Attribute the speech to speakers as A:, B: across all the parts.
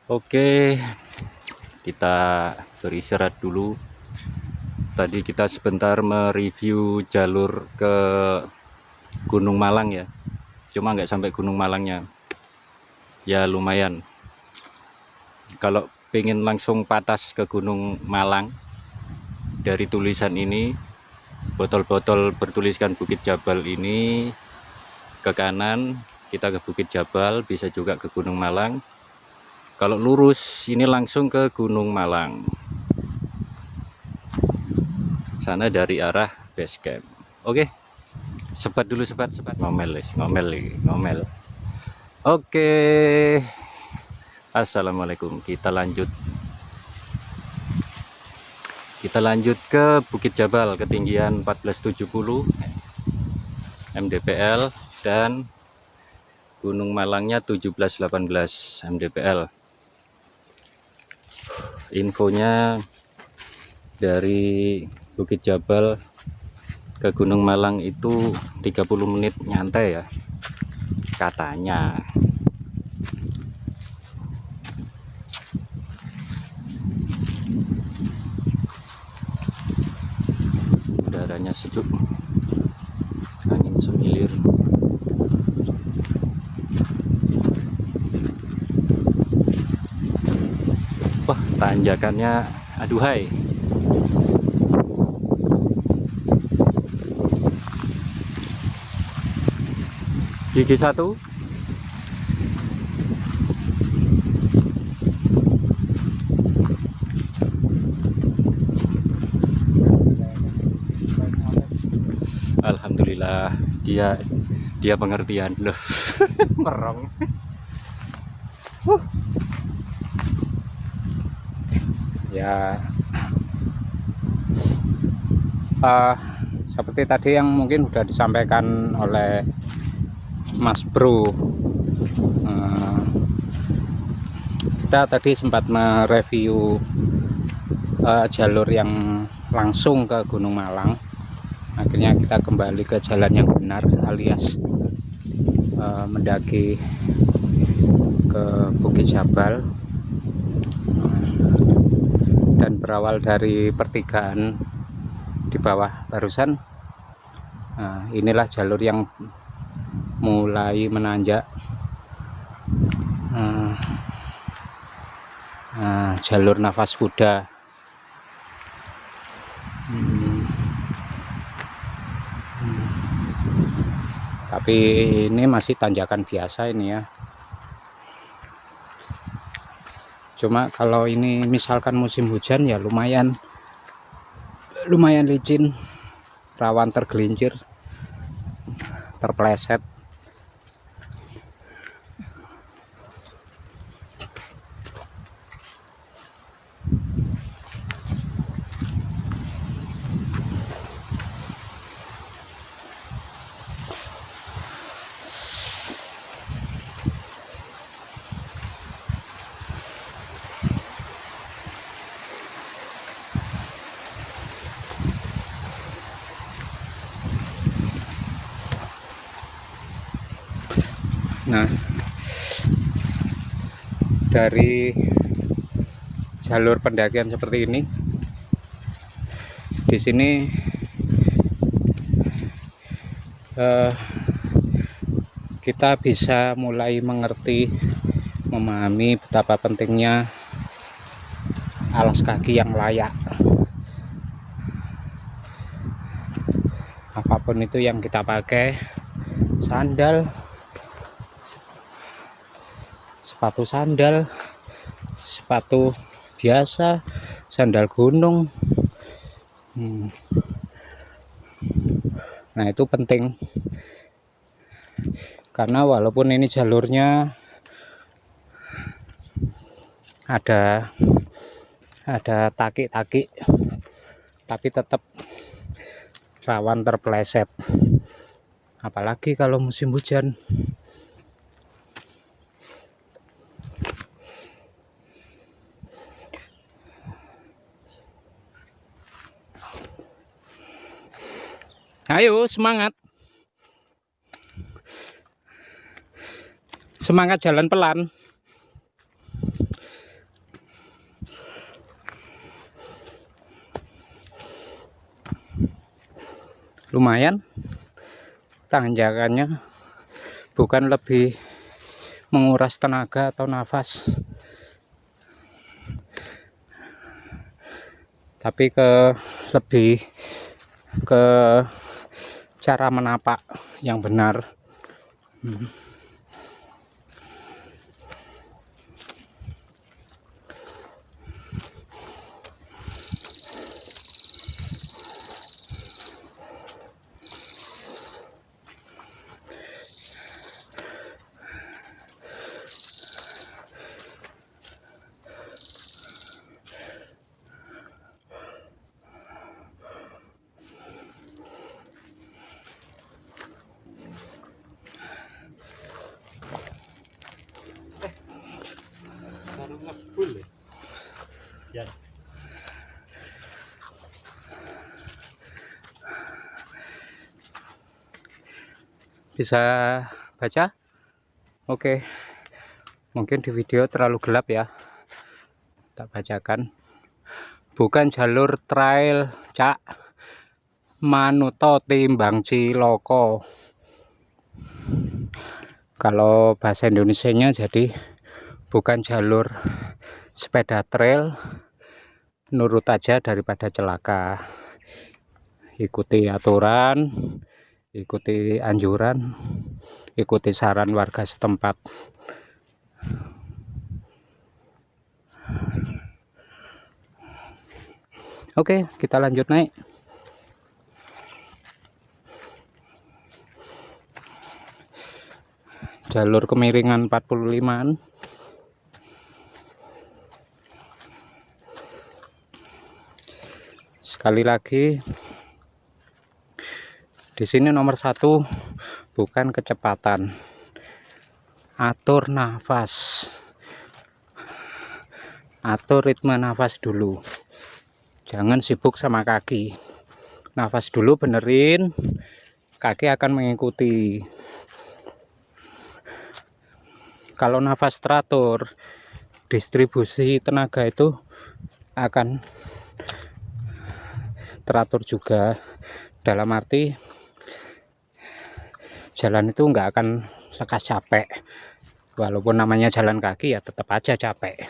A: Oke, kita beristirahat dulu. Tadi kita sebentar mereview jalur ke Gunung Malang ya. Cuma nggak sampai Gunung Malangnya. Ya lumayan. Kalau pengen langsung patas ke Gunung Malang, dari tulisan ini, botol-botol bertuliskan Bukit Jabal ini ke kanan, kita ke Bukit Jabal, bisa juga ke Gunung Malang. Kalau lurus ini langsung ke Gunung Malang. Sana dari arah base camp. Oke, sebat dulu, sebat ngomel ngomel. Oke, assalamualaikum. Kita lanjut ke Bukit Jabal, ketinggian 1470 mdpl, dan Gunung Malangnya 1718 mdpl. Infonya dari Bukit Jabal ke Gunung Malang itu 30 menit nyantai ya, katanya. Udaranya sejuk, angin semilir. Wah, tanjakannya aduhai. Gigi satu. Alhamdulillah, dia pengertian loh. Merong.
B: Ya, seperti tadi yang mungkin sudah disampaikan oleh Mas Bro, kita tadi sempat mereview jalur yang langsung ke Gunung Malang. Akhirnya kita kembali ke jalan yang benar, alias mendaki ke Bukit Jabal, dan berawal dari pertigaan di bawah barusan. Inilah jalur yang mulai menanjak, jalur nafas kuda. Tapi ini masih tanjakan biasa ini ya. Cuma kalau ini misalkan musim hujan ya lumayan licin, rawan tergelincir, terpleset. Nah, dari jalur pendakian seperti ini, di sini kita bisa mulai mengerti, memahami betapa pentingnya alas kaki yang layak. Apapun itu yang kita pakai, sandal, sepatu sandal, sepatu biasa, sandal gunung, nah itu penting, karena walaupun ini jalurnya ada taki-taki, tapi tetap rawan terpleset, apalagi kalau musim hujan. Ayo semangat jalan pelan. lumayan tanjakannya, bukan lebih menguras tenaga atau nafas, tapi lebih ke cara menapak yang benar.
A: Ya.
B: Bisa baca? Oke. Mungkin di video terlalu gelap ya. Tak bacakan. Bukan jalur trail, Cak. Manuto timbang ciloko. Kalau bahasa Indonesianya jadi bukan jalur sepeda trail, nurut aja daripada celaka. Ikuti aturan, ikuti anjuran, ikuti saran warga setempat. Oke, kita lanjut naik. Jalur kemiringan 45-an. Sekali lagi, di sini nomor 1 bukan kecepatan, atur nafas, atur ritme nafas dulu, jangan sibuk sama kaki. Nafas dulu, benerin, kaki akan mengikuti. Kalau nafas teratur, distribusi tenaga itu akan teratur juga, dalam arti jalan itu nggak akan lekas capek. Walaupun namanya jalan kaki ya tetap aja capek.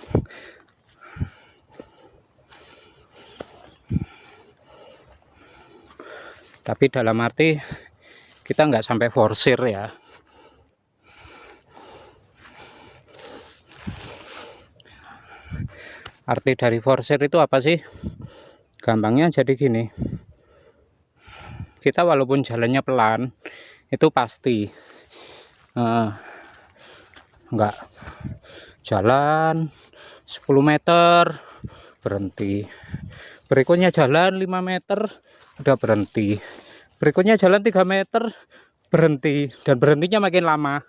B: Tapi dalam arti kita nggak sampai forsir ya. Arti dari forsir itu apa sih? Gampangnya jadi gini, kita walaupun jalannya pelan itu pasti enggak jalan 10 meter berhenti, berikutnya jalan 5 meter udah berhenti, berikutnya jalan 3 meter berhenti, dan berhentinya makin lama.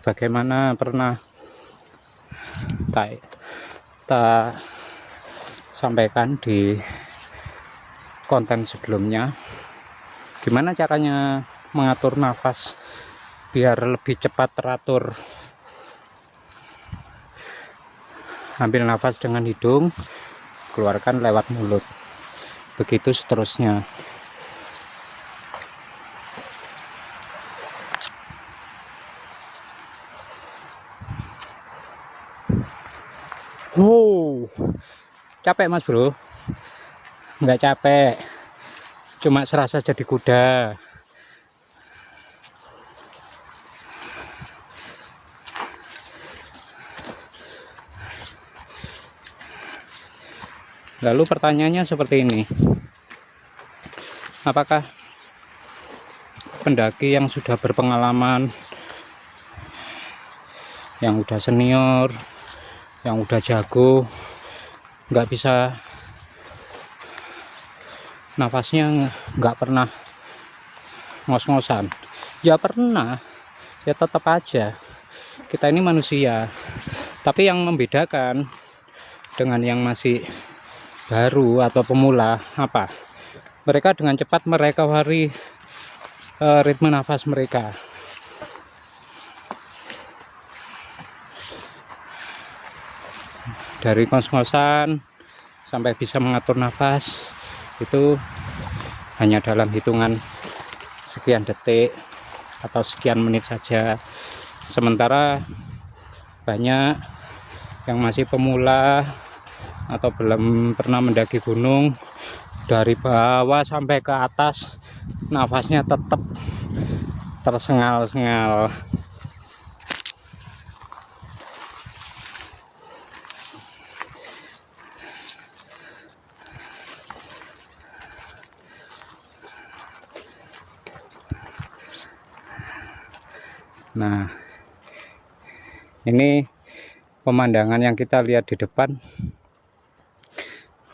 B: Sebagaimana pernah kita sampaikan di konten sebelumnya, gimana caranya mengatur nafas biar lebih cepat teratur. Ambil nafas dengan hidung, keluarkan lewat mulut, begitu seterusnya. Wow, capek mas bro? Nggak capek, cuma serasa jadi kuda. Lalu pertanyaannya seperti ini, apakah pendaki yang sudah berpengalaman yang udah senior, yang udah jago, nggak bisa, nafasnya nggak pernah ngos-ngosan. Ya pernah, ya tetap aja kita ini manusia. Tapi yang membedakan dengan yang masih baru atau pemula apa? Mereka dengan cepat merecovery ritme nafas mereka. Dari ngos-ngosan sampai bisa mengatur nafas itu hanya dalam hitungan sekian detik atau sekian menit saja. Sementara banyak yang masih pemula atau belum pernah mendaki gunung, dari bawah sampai ke atas nafasnya tetap tersengal-sengal. Nah, ini pemandangan yang kita lihat di depan.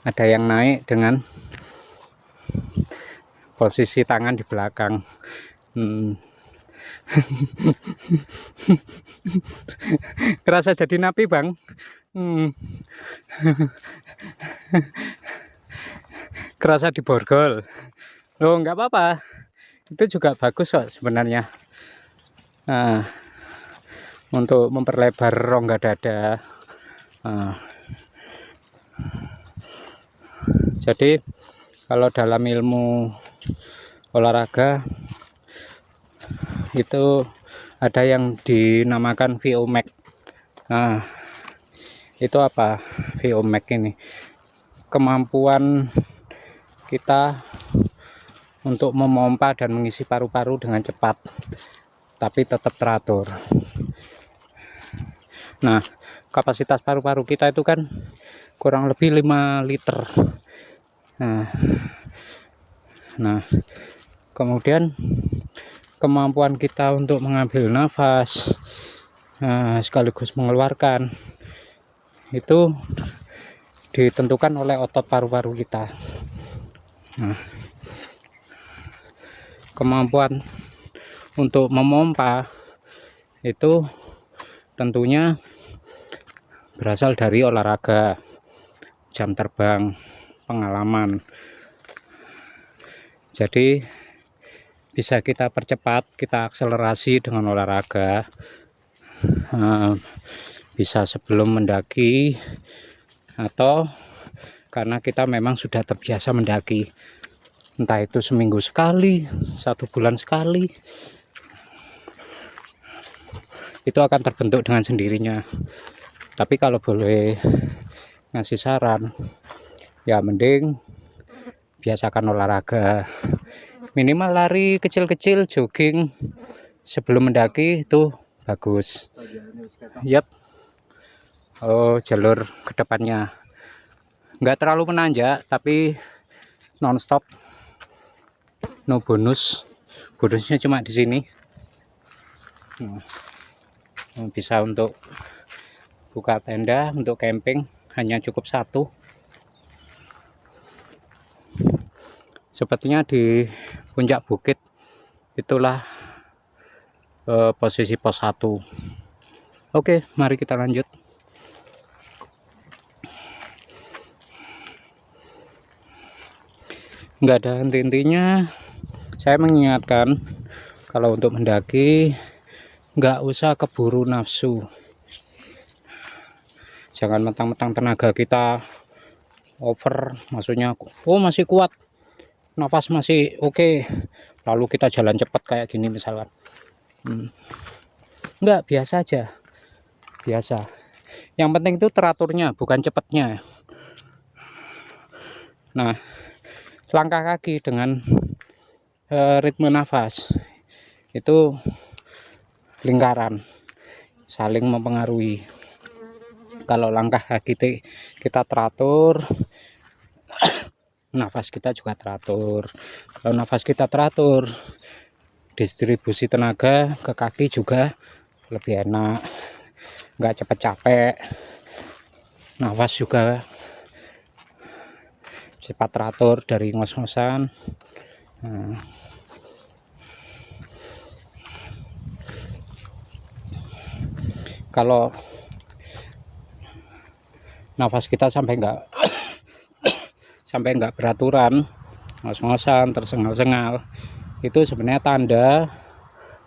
B: Ada yang naik dengan posisi tangan di belakang. Kerasa jadi napi, Bang. Kerasa diborgol. Loh, nggak apa-apa. Itu juga bagus kok sebenarnya. Nah, untuk memperlebar rongga dada. Jadi kalau dalam ilmu olahraga itu ada yang dinamakan VO-max. Nah, itu apa VO-max ini? Kemampuan kita untuk memompa dan mengisi paru-paru dengan cepat, tapi tetap teratur. Nah, kapasitas paru-paru kita itu kan kurang lebih 5 liter. Nah, kemudian kemampuan kita untuk mengambil nafas sekaligus mengeluarkan itu ditentukan oleh otot paru-paru kita. Nah, kemampuan untuk memompa itu tentunya berasal dari olahraga, jam terbang, pengalaman. Jadi bisa kita percepat, kita akselerasi dengan olahraga. Bisa sebelum mendaki atau karena kita memang sudah terbiasa mendaki, entah itu seminggu sekali, 1 bulan sekali, itu akan terbentuk dengan sendirinya. Tapi kalau boleh ngasih saran, ya mending biasakan olahraga, minimal lari kecil-kecil, jogging sebelum mendaki itu bagus. Yap. Oh, jalur kedepannya nggak terlalu menanjak, tapi nonstop, no bonus. Bonusnya cuma di sini. Bisa untuk buka tenda, untuk camping hanya cukup 1. Sepertinya di puncak bukit itulah posisi pos 1. Oke, mari kita lanjut. Nggak ada henti-hentinya. Saya mengingatkan kalau untuk mendaki nggak usah keburu nafsu. Jangan mentang-mentang tenaga kita over, maksudnya oh masih kuat, nafas masih oke, lalu kita jalan cepat kayak gini misalkan. Nggak, biasa aja, biasa. Yang penting itu teraturnya, bukan cepatnya. Nah, langkah kaki dengan ritme nafas itu lingkaran, saling mempengaruhi. Kalau langkah kaki kita teratur, nafas kita juga teratur. Kalau nafas kita teratur, distribusi tenaga ke kaki juga lebih enak. nggak cepet capek, nafas juga cepat teratur dari ngos-ngosan. Nah, kalau nafas kita sampai nggak beraturan, ngos-ngosan, tersengal-sengal, itu sebenarnya tanda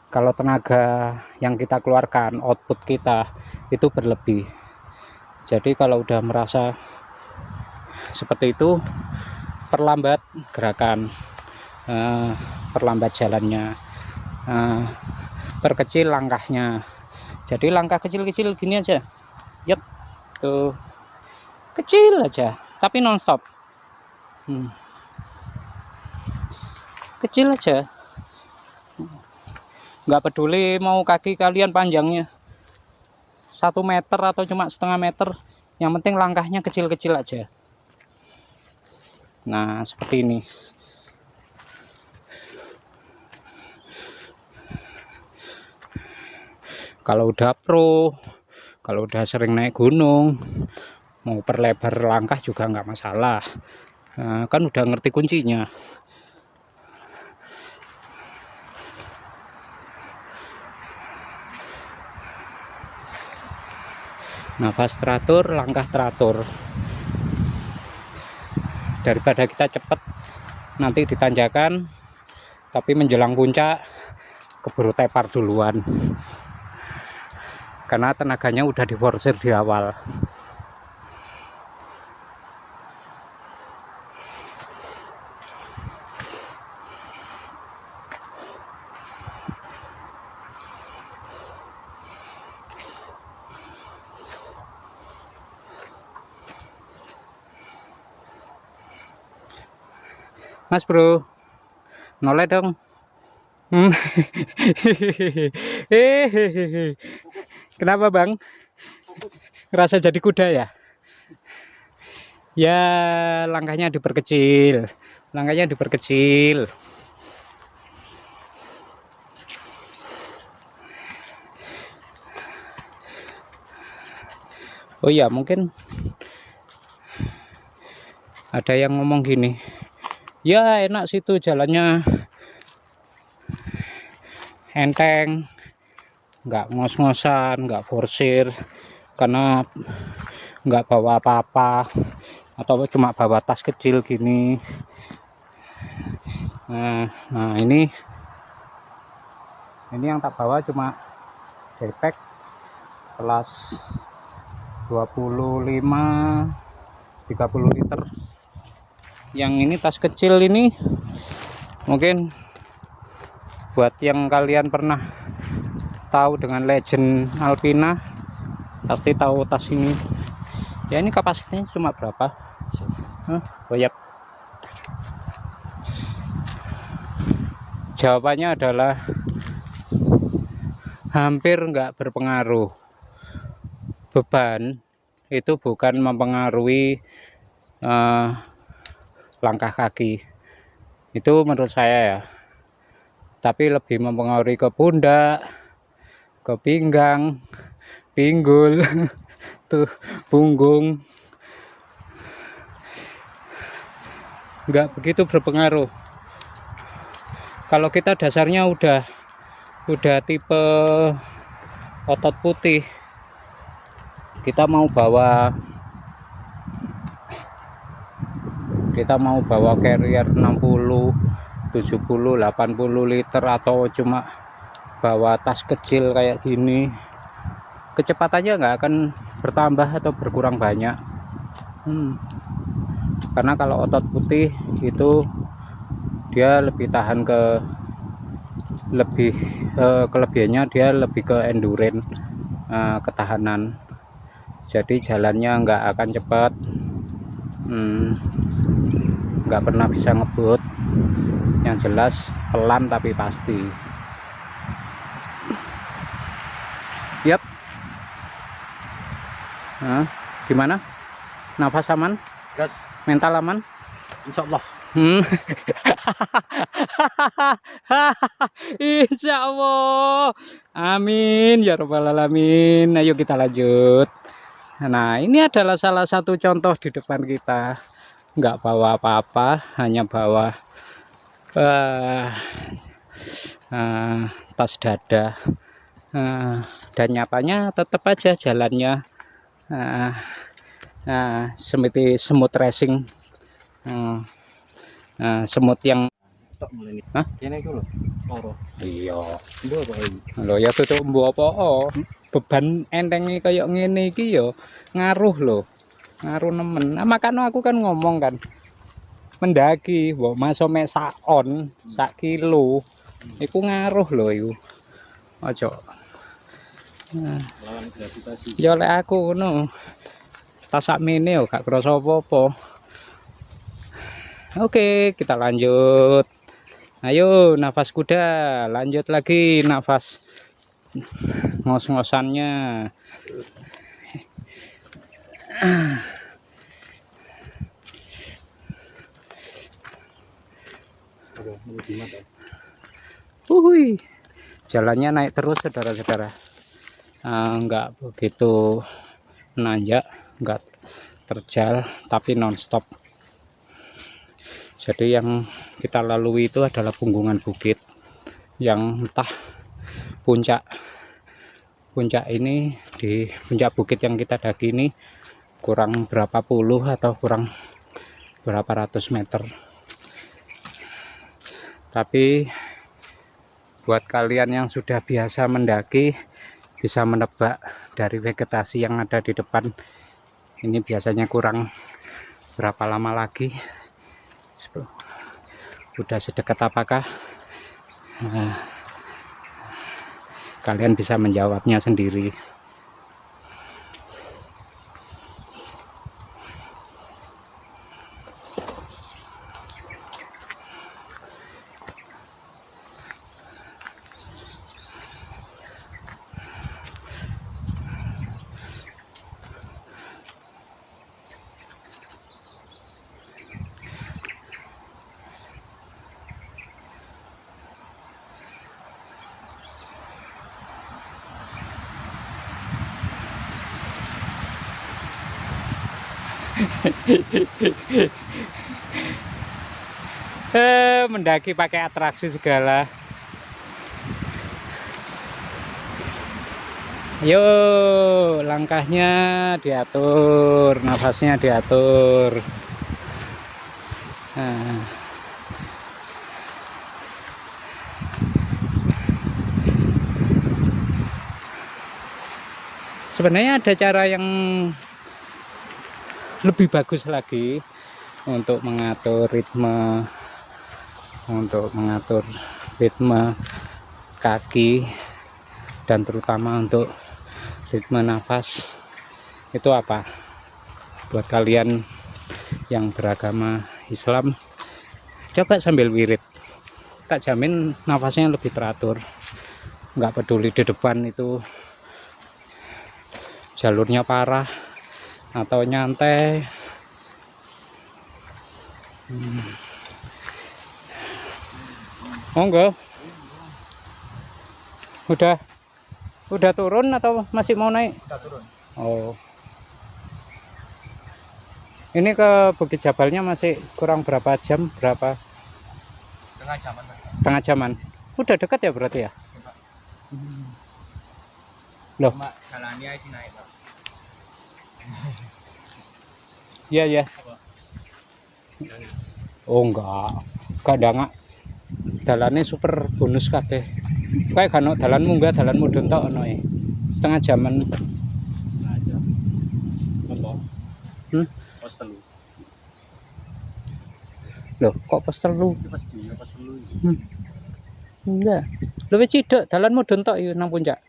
B: kalau tenaga yang kita keluarkan, output kita itu berlebih. Jadi kalau udah merasa seperti itu, perlambat gerakan, perlambat jalannya, perkecil langkahnya. Jadi langkah kecil-kecil gini aja, yep, tuh kecil aja, tapi nonstop, kecil aja. Nggak peduli mau kaki kalian panjangnya 1 meter atau cuma setengah meter, yang penting langkahnya kecil-kecil aja. Nah, seperti ini. Kalau udah pro, kalau udah sering naik gunung, mau perlebar langkah juga nggak masalah. Nah, kan udah ngerti kuncinya. Nafas teratur, langkah teratur. Daripada kita cepat nanti ditanjakan, tapi menjelang puncak keburu tepar duluan, karena tenaganya udah diforsir di awal. Mas bro, noleh dong. Kenapa bang? Ngerasa jadi kuda ya? Ya, langkahnya diperkecil, langkahnya diperkecil. Oh ya, mungkin ada yang ngomong gini, ya enak situ jalannya enteng, nggak ngos-ngosan, nggak forsir, karena nggak bawa apa-apa, atau cuma bawa tas kecil gini. Nah ini yang tak bawa cuma backpack kelas 25-30 liter. Yang ini tas kecil ini mungkin buat yang kalian pernah tahu dengan legend Alpina pasti tahu tas ini. Ya ini kapasitasnya cuma berapa? Banyak. Jawabannya adalah hampir nggak berpengaruh. Beban itu bukan mempengaruhi langkah kaki, itu menurut saya ya, tapi lebih mempengaruhi ke pundak, ke pinggang, pinggul, tuh punggung, nggak begitu berpengaruh. Kalau kita dasarnya udah tipe otot putih, kita mau bawa carrier 60, 70, 80 liter atau cuma bawa tas kecil kayak gini, kecepatannya nggak akan bertambah atau berkurang banyak. Karena kalau otot putih itu dia lebih tahan kelebihannya dia lebih ke endurance, ketahanan. Jadi jalannya nggak akan cepat, nggak pernah bisa ngebut, yang jelas pelan tapi pasti. Yap. Gimana? Nafas aman?
A: Gas.
B: Mental aman?
A: Insyaallah.
B: Insya Allah. Amin ya robbal alamin. Ayo kita lanjut. Nah, ini adalah salah satu contoh di depan kita. Nggak bawa apa-apa, hanya bawa tas dada. Dan nyatanya tetap aja jalannya seperti semut racing. Semut yang
A: Tok mulai.
B: Hah?
A: Kene iku lho. Loro.
B: iya
A: Mbok kok iki.
B: lho ya tutuk mbok apa beban entenge kaya ngene iki ya ngaruh lho, ngaruh nemen. Nah, makanya aku kan ngomong kan mendaki mbok masuk mek sak on sak kilo iku ngaruh lho iku aja
A: Lawan gravitasi.
B: ya lek aku ngono tas sak mene yo gak krasa apa-apa. Oke, kita lanjut. Ayo, nafas kuda, lanjut lagi nafas ngos-ngosannya. Jalannya naik terus, saudara-saudara. Enggak begitu menanjak, enggak terjal, tapi nonstop. Jadi yang kita lalui itu adalah punggungan bukit yang entah puncak ini, di puncak bukit yang kita daki ini kurang berapa puluh atau kurang berapa ratus meter. Tapi buat kalian yang sudah biasa mendaki bisa menebak dari vegetasi yang ada di depan ini biasanya kurang berapa lama lagi, udah sedekat apakah. Kalian bisa menjawabnya sendiri. Mendaki pakai atraksi segala. Yo, langkahnya diatur, nafasnya diatur. Sebenarnya ada cara yang lebih bagus lagi untuk mengatur ritme, kaki dan terutama untuk ritme nafas. Itu apa? Buat kalian yang beragama Islam, coba sambil wirid, tak jamin nafasnya lebih teratur. Nggak peduli di depan itu jalurnya parah atau nyantai. Oh enggak, udah turun atau masih mau naik?
A: Udah turun.
B: Oh, ini ke Bukit Jabalnya masih kurang berapa jam? Berapa?
A: Setengah jaman.
B: Setengah jaman. Udah dekat ya berarti ya? Loh,
A: Cuma jalannya ini naik, Pak.
B: iya ya. Oh enggak ada. Dalannya super bonus kabeh. Kayak kan dalan munggah, dalan mudhun tok ono e. Setengah jaman.
A: Aja. Apa? Pos telu.
B: Loh, kok pos telu?
A: Pas dia pas telu.
B: Enggak. Luwih cidok dalan mudhun tok iki nang puncak.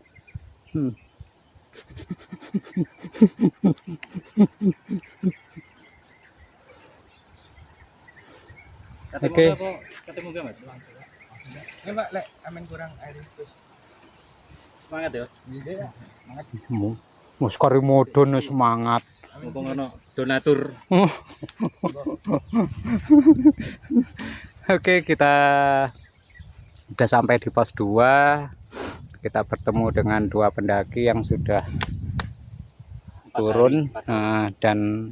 B: Oke.
A: Ketemu gak, Mas? Ya, Pak, lek amen kurang air terus. Semangat ya. Iya, semangat.
B: Mus kari mudhun semangat.
A: Mumpung ono donatur.
B: Oke, kita udah sampai di pos 2. Kita bertemu dengan 2 pendaki yang sudah turun dan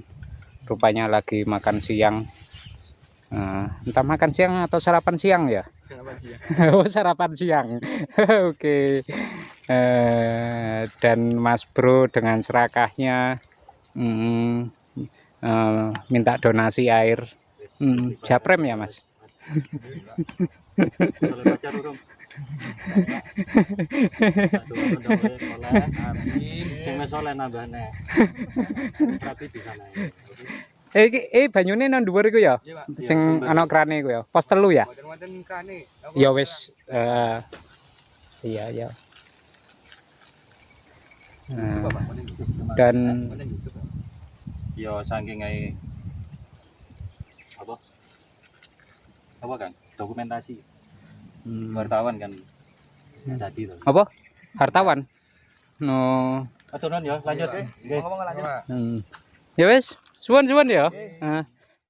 B: rupanya lagi makan siang. Entah makan siang atau sarapan siang ya. Oh, sarapan siang. Oke. Dan Mas Bro dengan serakahnya minta donasi air. Japrem ya Mas. Banyune nang dhuwur iku ya. Sing ana krane iku ya. Pos 3 ya. Ya wis iya ya. Dan
A: yo saking ae apa kan dokumentasi wartawan kan jadi tuh.
B: Apa? Hartawan. No.
A: Aturan ya lanjut nggih.
B: Ya wis, suwun ya.